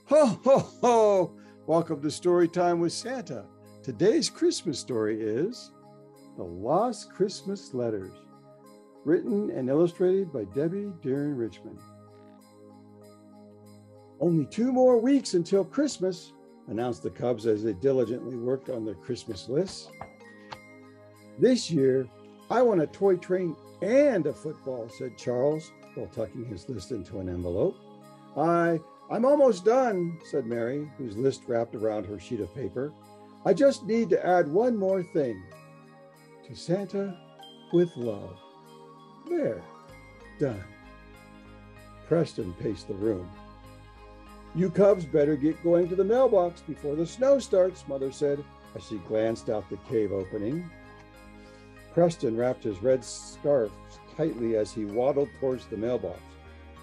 Ho, ho, ho! Welcome to Story Time with Santa. Today's Christmas story is The Lost Christmas Letters, written and illustrated by Debbie Dearen Richmond. Only 2 more weeks until Christmas, announced the Cubs as they diligently worked on their Christmas lists. This year, I want a toy train and a football, said Charles, while tucking his list into an envelope. I'm almost done, said Mary, whose list wrapped around her sheet of paper. I just need to add one more thing. To Santa with love. There, done. Preston paced the room. You Cubs better get going to the mailbox before the snow starts, Mother said as she glanced out the cave opening. Preston wrapped his red scarf tightly as he waddled towards the mailbox.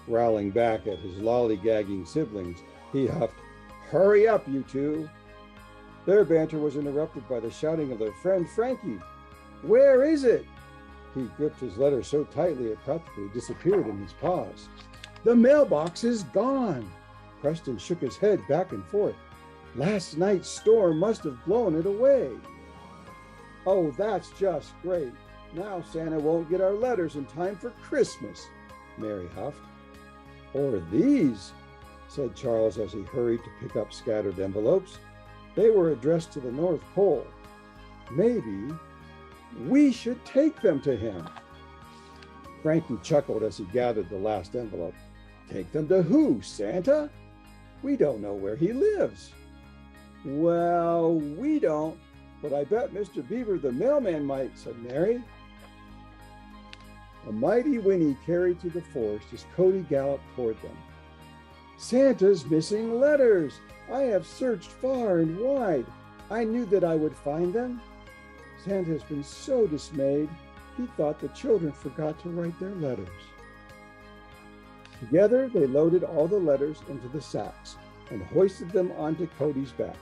Growling back at his lollygagging siblings, he huffed, Hurry up, you two. Their banter was interrupted by the shouting of their friend Frankie. Where is it? He gripped his letter so tightly it practically disappeared in his paws. The mailbox is gone. Preston shook his head back and forth. Last night's storm must have blown it away. Oh, that's just great. Now Santa won't get our letters in time for Christmas, Mary huffed. Or these, said Charles as he hurried to pick up scattered envelopes. They were addressed to the North Pole. Maybe we should take them to him. Frankie chuckled as he gathered the last envelope. Take them to who, Santa? We don't know where he lives. Well, we don't, but I bet Mr. Beaver the mailman might, said Mary. A mighty whinny carried through the forest as Cody galloped toward them. Santa's missing letters. I have searched far and wide. I knew that I would find them. Santa has been so dismayed, he thought the children forgot to write their letters. Together, they loaded all the letters into the sacks and hoisted them onto Cody's back.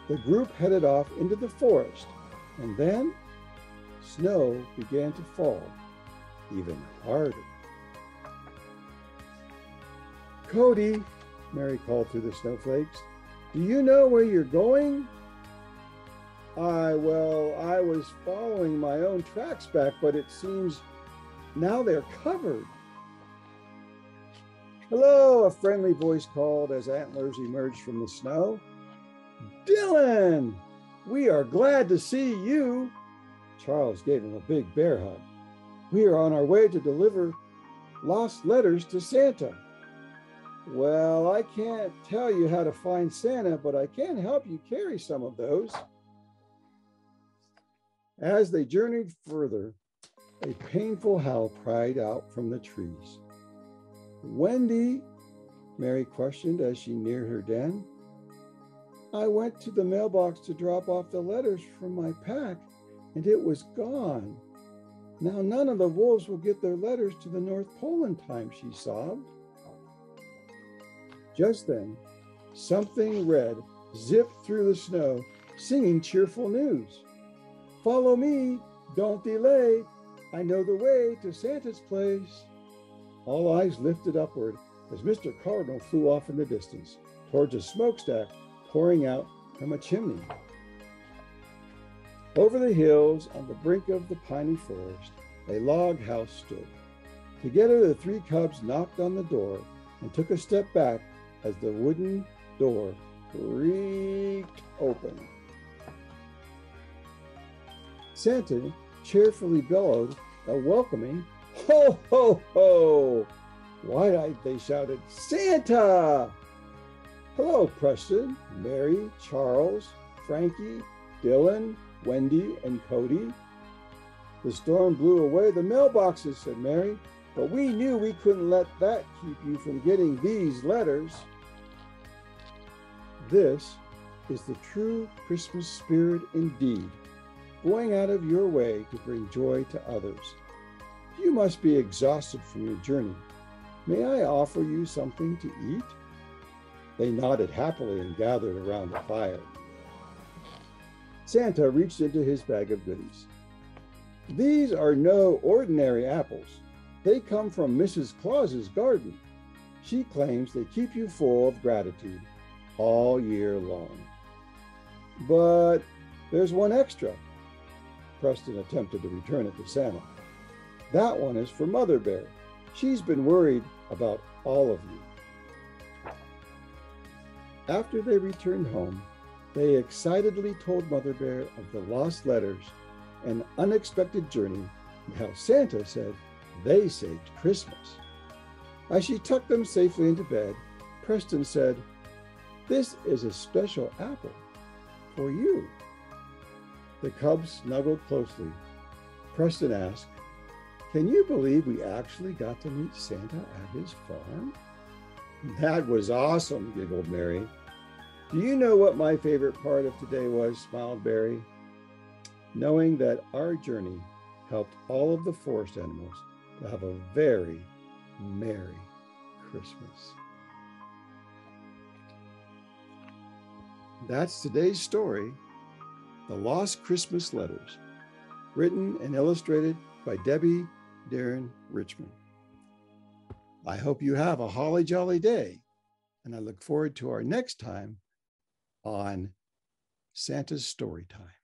The group headed off into the forest, and then snow began to fall. Even harder. Cody, Mary called through the snowflakes, do you know where you're going? I was following my own tracks back, but it seems now they're covered. Hello, a friendly voice called as antlers emerged from the snow. Dylan, we are glad to see you. Charles gave him a big bear hug. We are on our way to deliver lost letters to Santa. Well, I can't tell you how to find Santa, but I can help you carry some of those. As they journeyed further, a painful howl cried out from the trees. Wendy, Mary questioned as she neared her den. I went to the mailbox to drop off the letters from my pack, and it was gone. Now none of the wolves will get their letters to the North Pole in time, she sobbed. Just then, something red zipped through the snow, singing cheerful news. Follow me, don't delay. I know the way to Santa's place. All eyes lifted upward as Mr. Cardinal flew off in the distance, towards a smokestack pouring out from a chimney. Over the hills, on the brink of the piney forest, a log house stood. Together, the 3 Cubs knocked on the door and took a step back as the wooden door creaked open. Santa cheerfully bellowed a welcoming, ho, ho, ho! Wide-eyed, they shouted, Santa! Hello, Preston, Mary, Charles, Frankie, Dylan, Wendy, and Cody. The storm blew away the mailboxes, said Mary, but we knew we couldn't let that keep you from getting these letters. This is the true Christmas spirit indeed, going out of your way to bring joy to others. You must be exhausted from your journey. May I offer you something to eat? They nodded happily and gathered around the fire. Santa reached into his bag of goodies. These are no ordinary apples. They come from Mrs. Claus's garden. She claims they keep you full of gratitude. all year long. But there's one extra. Preston attempted to return it to Santa. That one is for Mother Bear. She's been worried about all of you. After they returned home, they excitedly told Mother Bear of the lost letters and unexpected journey and how Santa said they saved Christmas. As she tucked them safely into bed, Preston said, "This is a special apple for you." The cubs snuggled closely. Preston asked, "Can you believe we actually got to meet Santa at his farm?" "That was awesome," giggled Mary. "Do you know what my favorite part of today was?" smiled Barry. "Knowing that our journey helped all of the forest animals to have a very Merry Christmas." That's today's story, The Lost Christmas Letters, written and illustrated by Debbie Dearen Richmond. I hope you have a holly jolly day, and I look forward to our next time on Santa's Story Time.